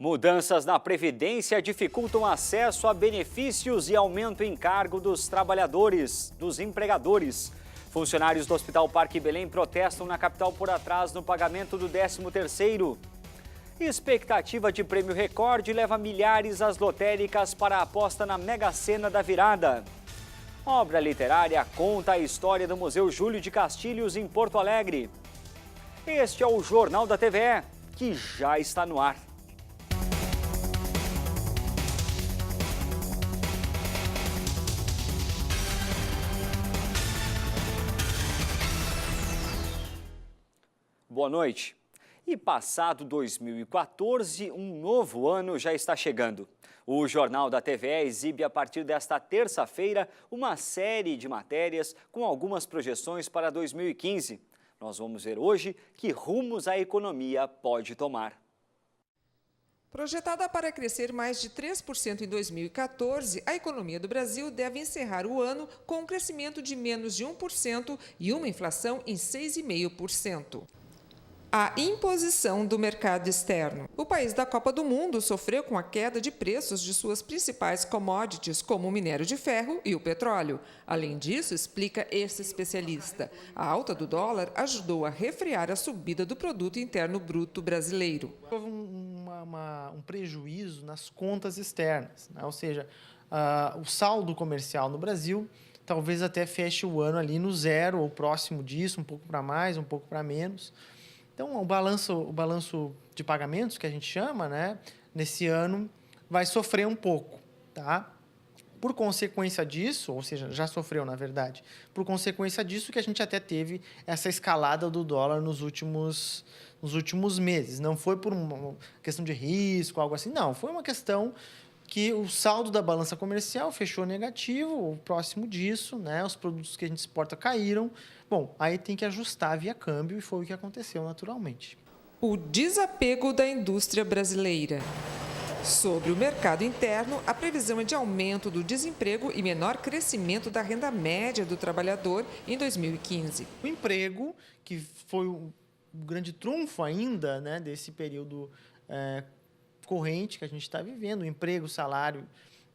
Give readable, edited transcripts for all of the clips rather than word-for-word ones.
Mudanças na Previdência dificultam acesso a benefícios e aumento em cargo dos trabalhadores, dos empregadores. Funcionários do Hospital Parque Belém protestam na capital por atraso no pagamento do 13º. Expectativa de prêmio recorde leva milhares às lotéricas para a aposta na Mega Sena da virada. Obra literária conta a história do Museu Júlio de Castilhos em Porto Alegre. Este é o Jornal da TVE, que já está no ar. Boa noite. E passado 2014, um novo ano já está chegando. O Jornal da TVE exibe a partir desta terça-feira uma série de matérias com algumas projeções para 2015. Nós vamos ver hoje que rumos a economia pode tomar. Projetada para crescer mais de 3% em 2014, a economia do Brasil deve encerrar o ano com um crescimento de menos de 1% e uma inflação em 6,5%. A imposição do mercado externo. O país da Copa do Mundo sofreu com a queda de preços de suas principais commodities, como o minério de ferro e o petróleo. Além disso, explica esse especialista, a alta do dólar ajudou a refrear a subida do produto interno bruto brasileiro. Houve um prejuízo nas contas externas, né? Ou seja, o saldo comercial no Brasil talvez até feche o ano ali no zero ou próximo disso, um pouco para mais, um pouco para menos. Então, o balanço de pagamentos, que a gente chama, né, nesse ano, vai sofrer um pouco, tá? Por consequência disso, ou seja, já sofreu, na verdade, por consequência disso que a gente até teve essa escalada do dólar nos últimos meses. Não foi por uma questão de risco, algo assim, não. Foi uma questão que o saldo da balança comercial fechou negativo, o próximo disso, né, os produtos que a gente exporta caíram. Bom, aí tem que ajustar via câmbio e foi o que aconteceu naturalmente. O desapego da indústria brasileira. Sobre o mercado interno, a previsão é de aumento do desemprego e menor crescimento da renda média do trabalhador em 2015. O emprego, que foi o grande trunfo ainda, né, desse período corrente que a gente está vivendo, o emprego, salário,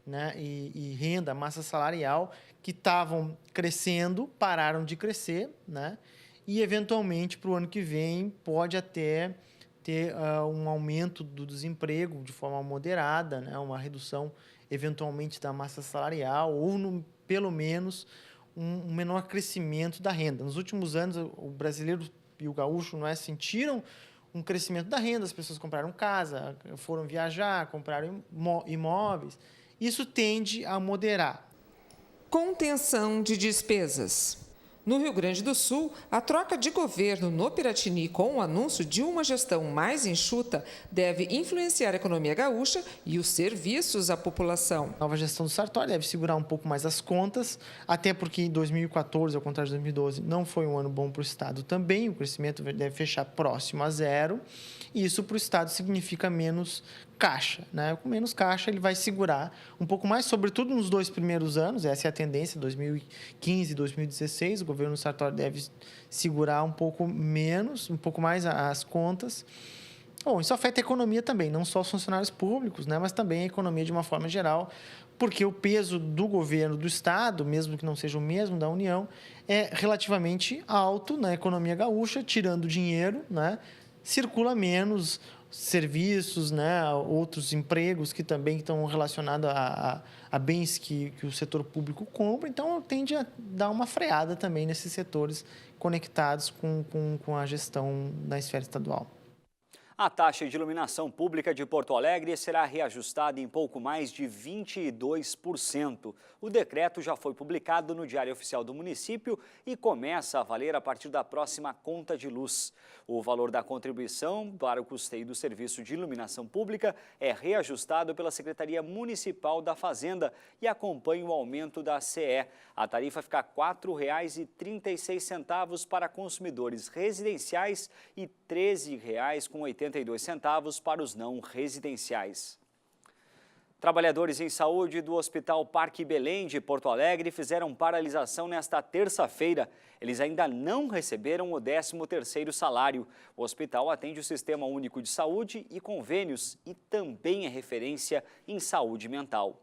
né, e renda, massa salarial, que estavam crescendo, pararam de crescer, né, e eventualmente para o ano que vem pode até ter um aumento do desemprego de forma moderada, né, uma redução eventualmente da massa salarial ou pelo menos um menor crescimento da renda. Nos últimos anos o brasileiro e o gaúcho, não é, sentiram um crescimento da renda, as pessoas compraram casa, foram viajar, compraram imóveis. Isso tende a moderar. Contenção de despesas. No Rio Grande do Sul, a troca de governo no Piratini com o anúncio de uma gestão mais enxuta deve influenciar a economia gaúcha e os serviços à população. A nova gestão do Sartori deve segurar um pouco mais as contas, até porque em 2014, ao contrário de 2012, não foi um ano bom para o Estado também, o crescimento deve fechar próximo a zero, e isso para o Estado significa menos caixa, né? Com menos caixa ele vai segurar um pouco mais, sobretudo nos 2 primeiros anos, essa é a tendência, 2015 e 2016, o governo Sartori deve segurar um pouco mais as contas. Bom, isso afeta a economia também, não só os funcionários públicos, né, mas também a economia de uma forma geral, porque o peso do governo do Estado, mesmo que não seja o mesmo da União, é relativamente alto na economia gaúcha, tirando dinheiro, né, circula menos serviços, né, outros empregos que também estão relacionados a bens que o setor público compra, então tende a dar uma freada também nesses setores conectados com a gestão da esfera estadual. A taxa de iluminação pública de Porto Alegre será reajustada em pouco mais de 22%. O decreto já foi publicado no Diário Oficial do município e começa a valer a partir da próxima conta de luz. O valor da contribuição para o custeio do serviço de iluminação pública é reajustado pela Secretaria Municipal da Fazenda e acompanha o aumento da CE. A tarifa fica R$ 4,36 para consumidores residenciais e R$ 13,82 para os não residenciais. Trabalhadores em saúde do Hospital Parque Belém de Porto Alegre fizeram paralisação nesta terça-feira. Eles ainda não receberam o 13º salário. O hospital atende o Sistema Único de Saúde e convênios e também é referência em saúde mental.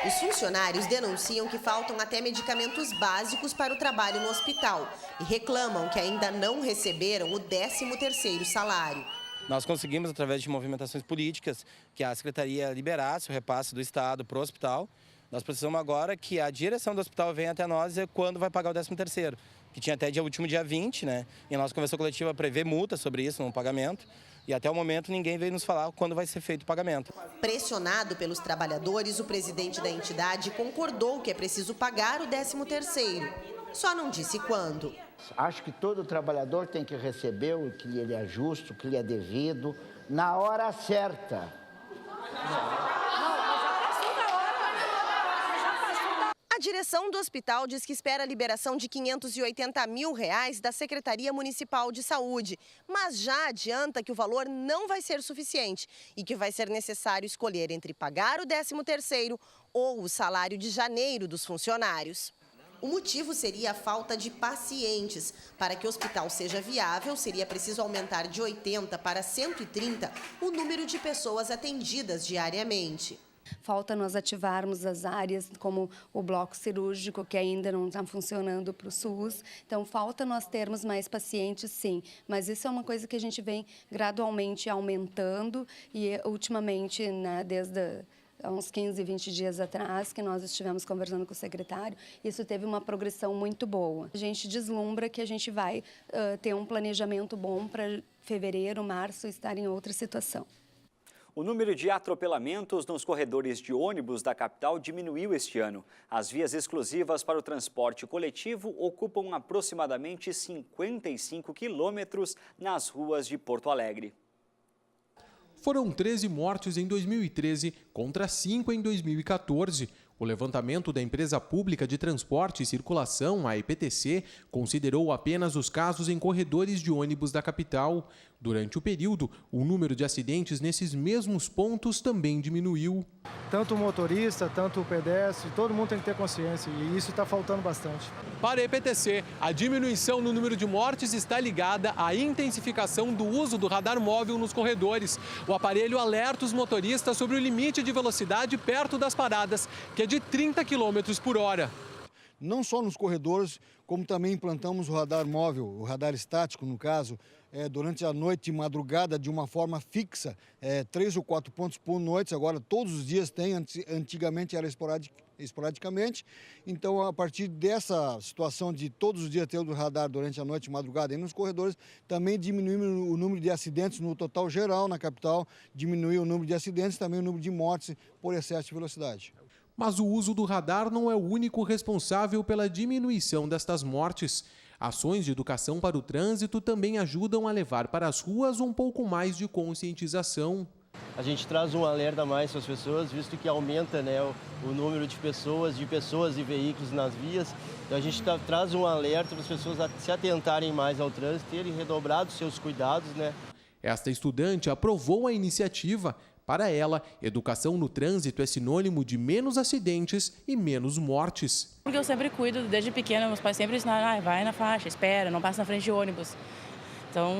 Os funcionários denunciam que faltam até medicamentos básicos para o trabalho no hospital e reclamam que ainda não receberam o 13º salário. Nós conseguimos, através de movimentações políticas, que a Secretaria liberasse o repasse do Estado para o hospital. Nós precisamos agora que a direção do hospital venha até nós e quando vai pagar o 13º, que tinha até o último dia 20, né? E a nossa convenção coletiva prevê multa sobre isso, no pagamento. E até o momento ninguém veio nos falar quando vai ser feito o pagamento. Pressionado pelos trabalhadores, o presidente da entidade concordou que é preciso pagar o 13º. Só não disse quando. Acho que todo trabalhador tem que receber o que lhe é justo, o que lhe é devido, na hora certa. A direção do hospital diz que espera a liberação de R$ 580 mil da Secretaria Municipal de Saúde, mas já adianta que o valor não vai ser suficiente e que vai ser necessário escolher entre pagar o 13º ou o salário de janeiro dos funcionários. O motivo seria a falta de pacientes. Para que o hospital seja viável, seria preciso aumentar de 80 para 130 o número de pessoas atendidas diariamente. Falta nós ativarmos as áreas como o bloco cirúrgico, que ainda não está funcionando para o SUS. Então, falta nós termos mais pacientes, sim. Mas isso é uma coisa que a gente vem gradualmente aumentando e, ultimamente, né, desde há uns 15, 20 dias atrás, que nós estivemos conversando com o secretário, isso teve uma progressão muito boa. A gente deslumbra que a gente vai ter um planejamento bom para fevereiro, março estar em outra situação. O número de atropelamentos nos corredores de ônibus da capital diminuiu este ano. As vias exclusivas para o transporte coletivo ocupam aproximadamente 55 quilômetros nas ruas de Porto Alegre. Foram 13 mortes em 2013 contra 5 em 2014. O levantamento da Empresa Pública de Transporte e Circulação, a EPTC, considerou apenas os casos em corredores de ônibus da capital. Durante o período, o número de acidentes nesses mesmos pontos também diminuiu. Tanto o motorista, tanto o pedestre, todo mundo tem que ter consciência e isso está faltando bastante. Para a EPTC, a diminuição no número de mortes está ligada à intensificação do uso do radar móvel nos corredores. O aparelho alerta os motoristas sobre o limite de velocidade perto das paradas, que é de 30 km por hora. Não só nos corredores, como também implantamos o radar móvel, o radar estático, no caso, durante a noite e madrugada de uma forma fixa, 3 ou 4 pontos por noite, agora todos os dias tem, antigamente era esporadicamente. Então, a partir dessa situação de todos os dias ter o radar durante a noite e madrugada e nos corredores, também diminuímos o número de acidentes no total geral na capital, diminuiu o número de acidentes, também o número de mortes por excesso de velocidade. Mas o uso do radar não é o único responsável pela diminuição destas mortes. Ações de educação para o trânsito também ajudam a levar para as ruas um pouco mais de conscientização. A gente traz um alerta a mais para as pessoas, visto que aumenta, né, o número de pessoas e veículos nas vias. Então a gente traz um alerta para as pessoas se atentarem mais ao trânsito, terem redobrado seus cuidados, né? Esta estudante aprovou a iniciativa. Para ela, educação no trânsito é sinônimo de menos acidentes e menos mortes. Porque eu sempre cuido, desde pequena, meus pais sempre ensinaram, vai na faixa, espera, não passa na frente de ônibus. Então,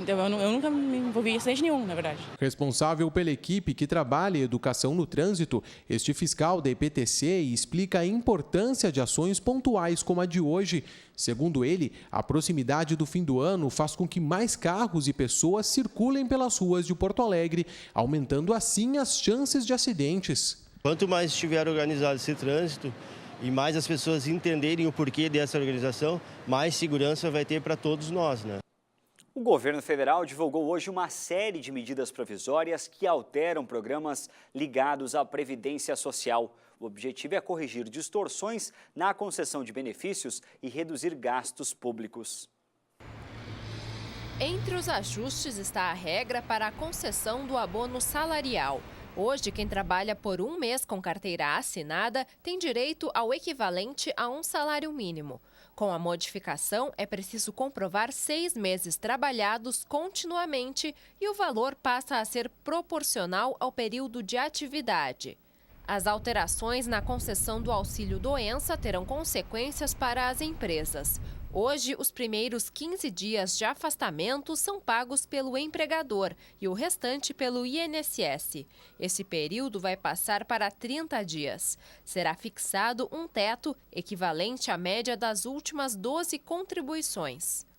eu nunca me envolvi em acidente nenhum, na verdade. Responsável pela equipe que trabalha em educação no trânsito, este fiscal da EPTC explica a importância de ações pontuais como a de hoje. Segundo ele, a proximidade do fim do ano faz com que mais carros e pessoas circulem pelas ruas de Porto Alegre, aumentando assim as chances de acidentes. Quanto mais estiver organizado esse trânsito e mais as pessoas entenderem o porquê dessa organização, mais segurança vai ter para todos nós, né? O governo federal divulgou hoje uma série de medidas provisórias que alteram programas ligados à Previdência Social. O objetivo é corrigir distorções na concessão de benefícios e reduzir gastos públicos. Entre os ajustes está a regra para a concessão do abono salarial. Hoje, quem trabalha por um mês com carteira assinada tem direito ao equivalente a um salário mínimo. Com a modificação, é preciso comprovar 6 meses trabalhados continuamente e o valor passa a ser proporcional ao período de atividade. As alterações na concessão do auxílio-doença terão consequências para as empresas. Hoje, os primeiros 15 dias de afastamento são pagos pelo empregador e o restante pelo INSS. Esse período vai passar para 30 dias. Será fixado um teto equivalente à média das últimas 12 contribuições.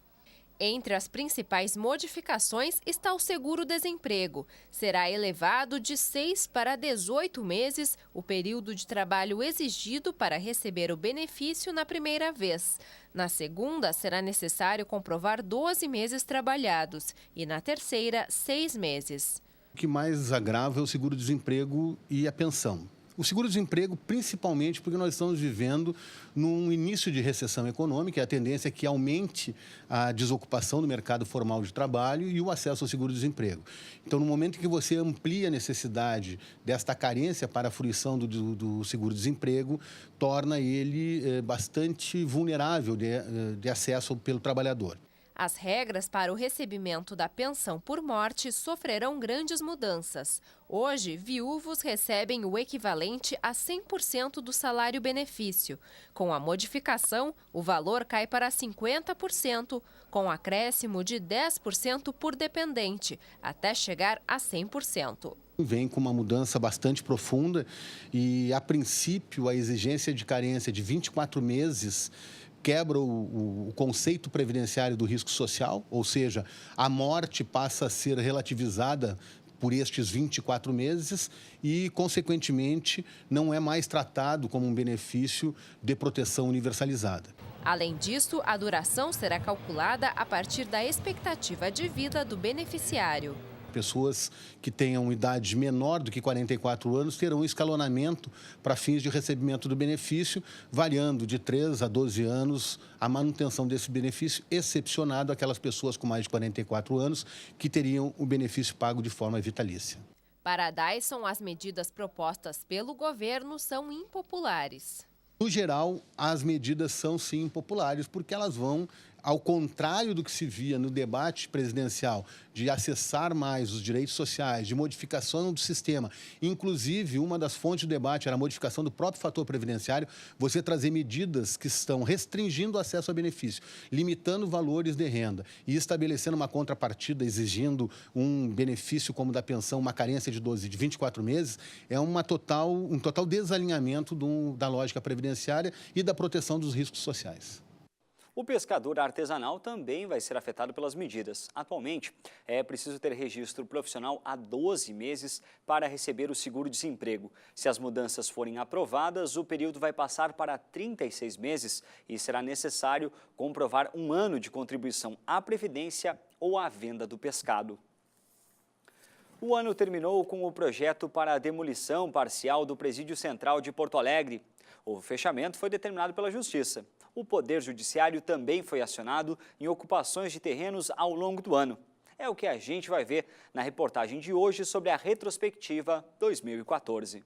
Entre as principais modificações está o seguro-desemprego. Será elevado de 6 para 18 meses o período de trabalho exigido para receber o benefício na primeira vez. Na segunda, será necessário comprovar 12 meses trabalhados e na terceira, 6 meses. O que mais agrava é o seguro-desemprego e a pensão. O seguro-desemprego, principalmente porque nós estamos vivendo num início de recessão econômica, e a tendência é que aumente a desocupação do mercado formal de trabalho e o acesso ao seguro-desemprego. Então, no momento em que você amplia a necessidade desta carência para a fruição do seguro-desemprego, torna ele bastante vulnerável de acesso pelo trabalhador. As regras para o recebimento da pensão por morte sofrerão grandes mudanças. Hoje, viúvos recebem o equivalente a 100% do salário-benefício. Com a modificação, o valor cai para 50%, com acréscimo de 10% por dependente, até chegar a 100%. Vem com uma mudança bastante profunda e, a princípio, a exigência de carência de 24 meses quebra o conceito previdenciário do risco social, ou seja, a morte passa a ser relativizada por estes 24 meses e, consequentemente, não é mais tratado como um benefício de proteção universalizada. Além disso, a duração será calculada a partir da expectativa de vida do beneficiário. Pessoas que tenham idade menor do que 44 anos terão escalonamento para fins de recebimento do benefício, variando de 3 a 12 anos a manutenção desse benefício, excepcionado aquelas pessoas com mais de 44 anos que teriam o benefício pago de forma vitalícia. Para a Dyson, as medidas propostas pelo governo são impopulares. No geral, as medidas são sim impopulares, porque elas vão, ao contrário do que se via no debate presidencial, de acessar mais os direitos sociais, de modificação do sistema. Inclusive, uma das fontes do debate era a modificação do próprio fator previdenciário, você trazer medidas que estão restringindo o acesso a benefício, limitando valores de renda e estabelecendo uma contrapartida, exigindo um benefício como da pensão, uma carência de 24 meses, é um total desalinhamento da lógica previdenciária e da proteção dos riscos sociais. O pescador artesanal também vai ser afetado pelas medidas. Atualmente, é preciso ter registro profissional há 12 meses para receber o seguro-desemprego. Se as mudanças forem aprovadas, o período vai passar para 36 meses e será necessário comprovar 1 ano de contribuição à Previdência ou à venda do pescado. O ano terminou com o projeto para a demolição parcial do Presídio Central de Porto Alegre. O fechamento foi determinado pela Justiça. O Poder Judiciário também foi acionado em ocupações de terrenos ao longo do ano. É o que a gente vai ver na reportagem de hoje sobre a retrospectiva 2014.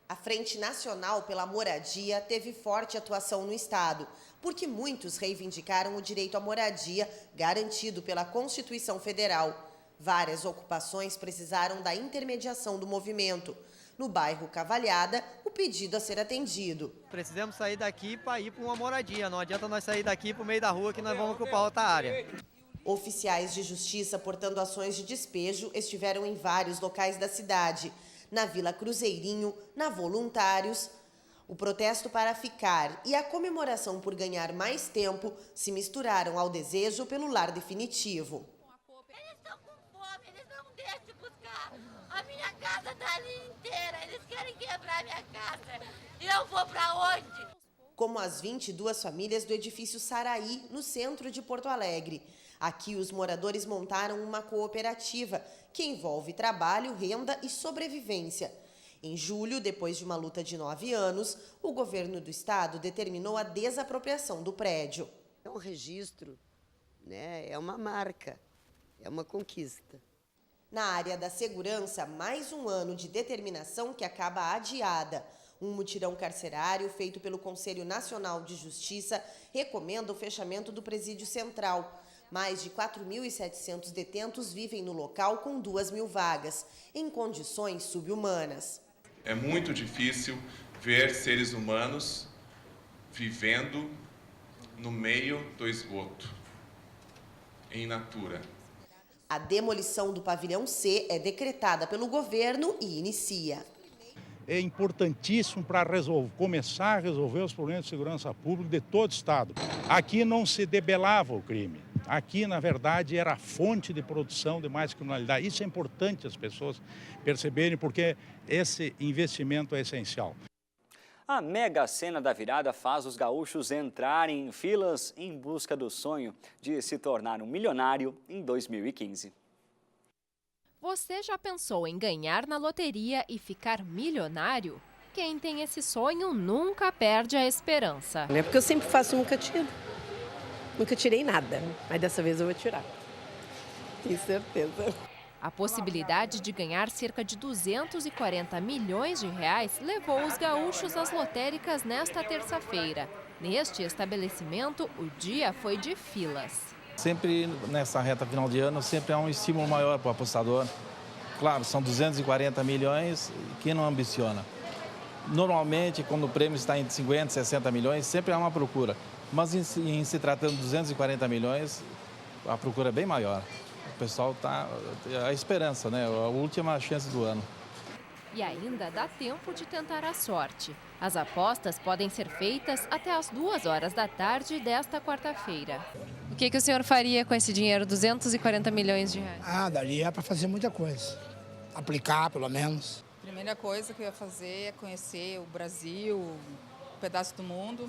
A Frente Nacional pela Moradia teve forte atuação no Estado, porque muitos reivindicaram o direito à moradia garantido pela Constituição Federal. Várias ocupações precisaram da intermediação do movimento. No bairro Cavalhada, o pedido a ser atendido. Precisamos sair daqui para ir para uma moradia. Não adianta nós sair daqui para o meio da rua que nós vamos ocupar outra área. Oficiais de justiça portando ações de despejo estiveram em vários locais da cidade. Na Vila Cruzeirinho, na Voluntários. O protesto para ficar e a comemoração por ganhar mais tempo se misturaram ao desejo pelo lar definitivo. A minha casa tá ali inteira, eles querem quebrar minha casa. E eu vou pra onde? Como as 22 famílias do edifício Saraí, no centro de Porto Alegre. Aqui os moradores montaram uma cooperativa que envolve trabalho, renda e sobrevivência. Em julho, depois de uma luta de 9 anos, o governo do estado determinou a desapropriação do prédio. É um registro, né? É uma marca, é uma conquista. Na área da segurança, mais um ano de determinação que acaba adiada. Um mutirão carcerário feito pelo Conselho Nacional de Justiça recomenda o fechamento do Presídio Central. Mais de 4.700 detentos vivem no local com 2.000 vagas, em condições subhumanas. É muito difícil ver seres humanos vivendo no meio do esgoto, em natura. A demolição do pavilhão C é decretada pelo governo e inicia. É importantíssimo para começar a resolver os problemas de segurança pública de todo o Estado. Aqui não se debelava o crime. Aqui, na verdade, era a fonte de produção de mais criminalidade. Isso é importante as pessoas perceberem, porque esse investimento é essencial. A Mega Sena da Virada faz os gaúchos entrarem em filas em busca do sonho de se tornar um milionário em 2015. Você já pensou em ganhar na loteria e ficar milionário? Quem tem esse sonho nunca perde a esperança. Não é porque eu sempre faço, nunca tiro. Nunca tirei nada, mas dessa vez eu vou tirar. Tenho certeza. A possibilidade de ganhar cerca de 240 milhões de reais levou os gaúchos às lotéricas nesta terça-feira. Neste estabelecimento, o dia foi de filas. Sempre nessa reta final de ano, sempre há um estímulo maior para o apostador. Claro, são 240 milhões, quem não ambiciona? Normalmente, quando o prêmio está entre 50 e 60 milhões, sempre há uma procura. Mas em se tratando de 240 milhões, a procura é bem maior. O pessoal está... a esperança, né? A última chance do ano. E ainda dá tempo de tentar a sorte. As apostas podem ser feitas até às 2h da tarde desta quarta-feira. O que o senhor faria com esse dinheiro, 240 milhões de reais? Daria para fazer muita coisa. Aplicar, pelo menos. A primeira coisa que eu ia fazer é conhecer o Brasil, um pedaço do mundo.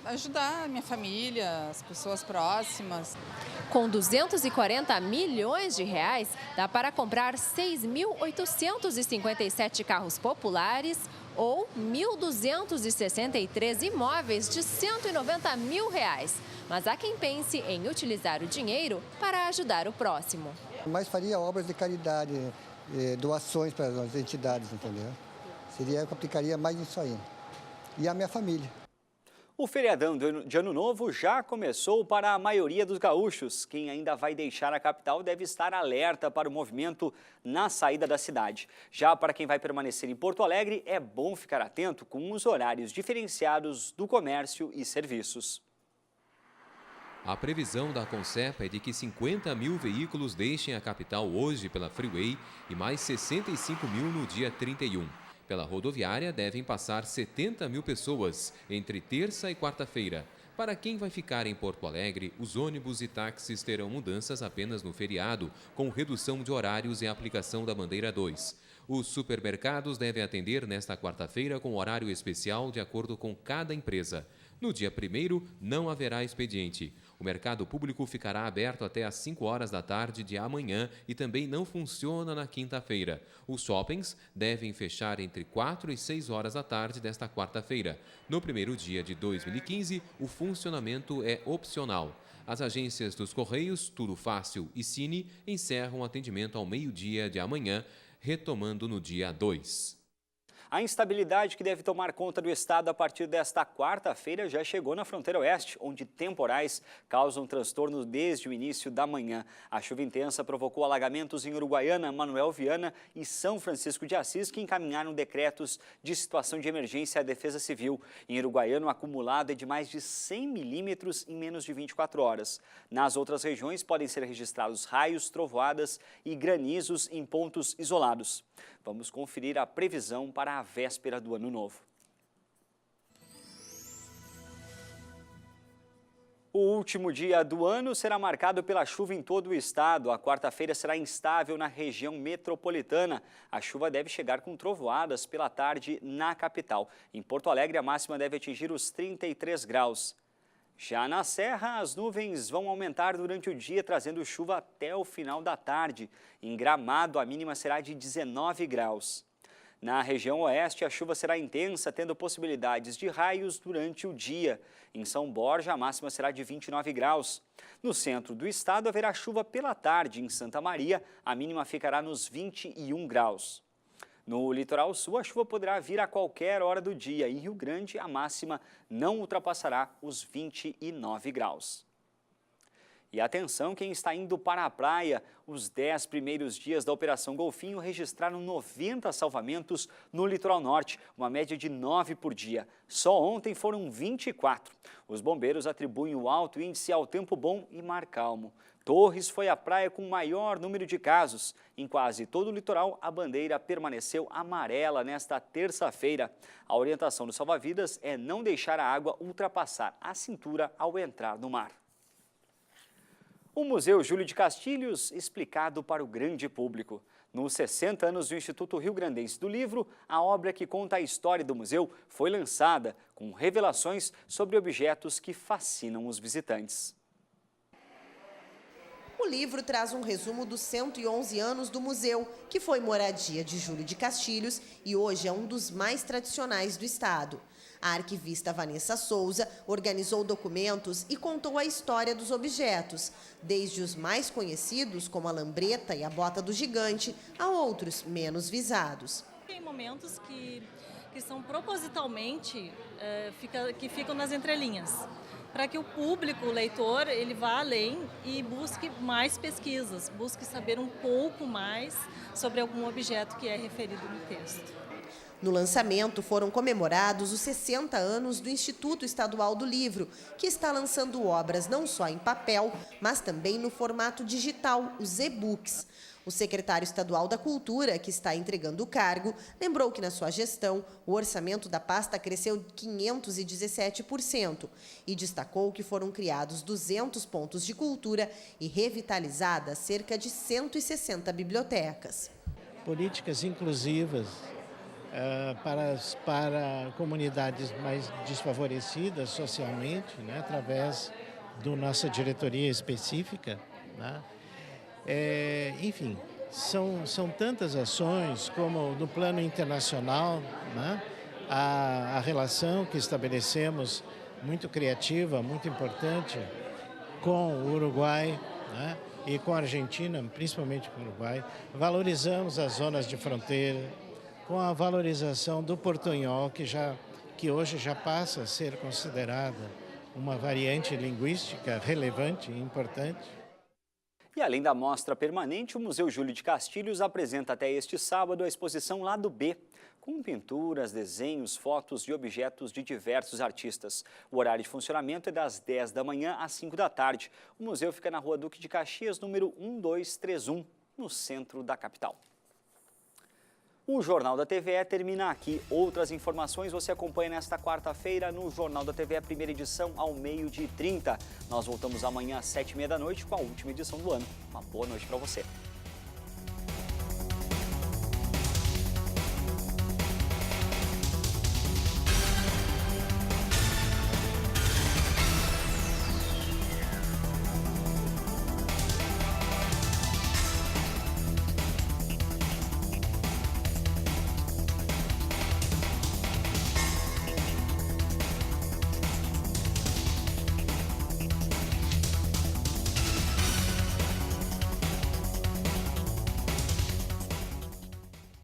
Ajudar a minha família, as pessoas próximas. Com 240 milhões de reais, dá para comprar 6.857 carros populares ou 1.263 imóveis de 190 mil reais. Mas há quem pense em utilizar o dinheiro para ajudar o próximo. Mas faria obras de caridade, doações para as entidades, entendeu? Eu aplicaria mais nisso aí. E a minha família. O feriadão de Ano Novo já começou para a maioria dos gaúchos. Quem ainda vai deixar a capital deve estar alerta para o movimento na saída da cidade. Já para quem vai permanecer em Porto Alegre, é bom ficar atento com os horários diferenciados do comércio e serviços. A previsão da Concepa é de que 50 mil veículos deixem a capital hoje pela Freeway e mais 65 mil no dia 31. Pela rodoviária, devem passar 70 mil pessoas entre terça e quarta-feira. Para quem vai ficar em Porto Alegre, os ônibus e táxis terão mudanças apenas no feriado, com redução de horários e aplicação da bandeira 2. Os supermercados devem atender nesta quarta-feira com horário especial de acordo com cada empresa. No dia 1º, não haverá expediente. O mercado público ficará aberto até às 5h da tarde de amanhã e também não funciona na quinta-feira. Os shoppings devem fechar entre 4 e 6 horas da tarde desta quarta-feira. No primeiro dia de 2015, o funcionamento é opcional. As agências dos Correios, Tudo Fácil e Cine, encerram o atendimento ao meio-dia de amanhã, retomando no dia 2. A instabilidade que deve tomar conta do estado a partir desta quarta-feira já chegou na fronteira oeste, onde temporais causam transtorno desde o início da manhã. A chuva intensa provocou alagamentos em Uruguaiana, Manuel Viana e São Francisco de Assis, que encaminharam decretos de situação de emergência à Defesa Civil. Em Uruguaiana, o acumulado é de mais de 100 milímetros em menos de 24 horas. Nas outras regiões, podem ser registrados raios, trovoadas e granizos em pontos isolados. Vamos conferir a previsão para a véspera do Ano Novo. O último dia do ano será marcado pela chuva em todo o estado. A quarta-feira será instável na região metropolitana. A chuva deve chegar com trovoadas pela tarde na capital. Em Porto Alegre, a máxima deve atingir os 33 graus. Já na Serra, as nuvens vão aumentar durante o dia, trazendo chuva até o final da tarde. Em Gramado, a mínima será de 19 graus. Na região oeste, a chuva será intensa, tendo possibilidades de raios durante o dia. Em São Borja, a máxima será de 29 graus. No centro do estado, haverá chuva pela tarde. Em Santa Maria, a mínima ficará nos 21 graus. No litoral sul, a chuva poderá vir a qualquer hora do dia. Em Rio Grande, a máxima não ultrapassará os 29 graus. E atenção, quem está indo para a praia, os 10 primeiros dias da Operação Golfinho registraram 90 salvamentos no litoral norte, uma média de 9 por dia. Só ontem foram 24. Os bombeiros atribuem o alto índice ao tempo bom e mar calmo. Torres foi a praia com maior número de casos. Em quase todo o litoral, a bandeira permaneceu amarela nesta terça-feira. A orientação dos salva-vidas é não deixar a água ultrapassar a cintura ao entrar no mar. O Museu Júlio de Castilhos, explicado para o grande público. Nos 60 anos do Instituto Rio Grandense do Livro, a obra que conta a história do museu foi lançada, com revelações sobre objetos que fascinam os visitantes. O livro traz um resumo dos 111 anos do museu, que foi moradia de Júlio de Castilhos e hoje é um dos mais tradicionais do estado. A arquivista Vanessa Souza organizou documentos e contou a história dos objetos, desde os mais conhecidos, como a lambreta e a bota do gigante, a outros menos visados. Tem momentos que são propositalmente, que ficam nas entrelinhas, para que o público, o leitor, ele vá além e busque mais pesquisas, busque saber um pouco mais sobre algum objeto que é referido no texto. No lançamento foram comemorados os 60 anos do Instituto Estadual do Livro, que está lançando obras não só em papel, mas também no formato digital, os e-books. O secretário estadual da Cultura, que está entregando o cargo, lembrou que na sua gestão o orçamento da pasta cresceu 517% e destacou que foram criados 200 pontos de cultura e revitalizadas cerca de 160 bibliotecas. Políticas inclusivas para comunidades mais desfavorecidas socialmente, né, através da nossa diretoria específica, né? Enfim, são tantas ações como no plano internacional, né? A relação que estabelecemos, muito criativa, muito importante, com o Uruguai, né? E com a Argentina, principalmente com o Uruguai. Valorizamos as zonas de fronteira, com a valorização do portunhol, que hoje já passa a ser considerada uma variante linguística relevante e importante. E além da mostra permanente, o Museu Júlio de Castilhos apresenta até este sábado a exposição Lado B, com pinturas, desenhos, fotos e objetos de diversos artistas. O horário de funcionamento é das 10 da manhã às 5 da tarde. O museu fica na Rua Duque de Caxias, número 1231, no centro da capital. O Jornal da TVE termina aqui. Outras informações você acompanha nesta quarta-feira no Jornal da TVE, primeira edição, ao 12h30. Nós voltamos amanhã às 7h30 da noite com a última edição do ano. Uma boa noite para você.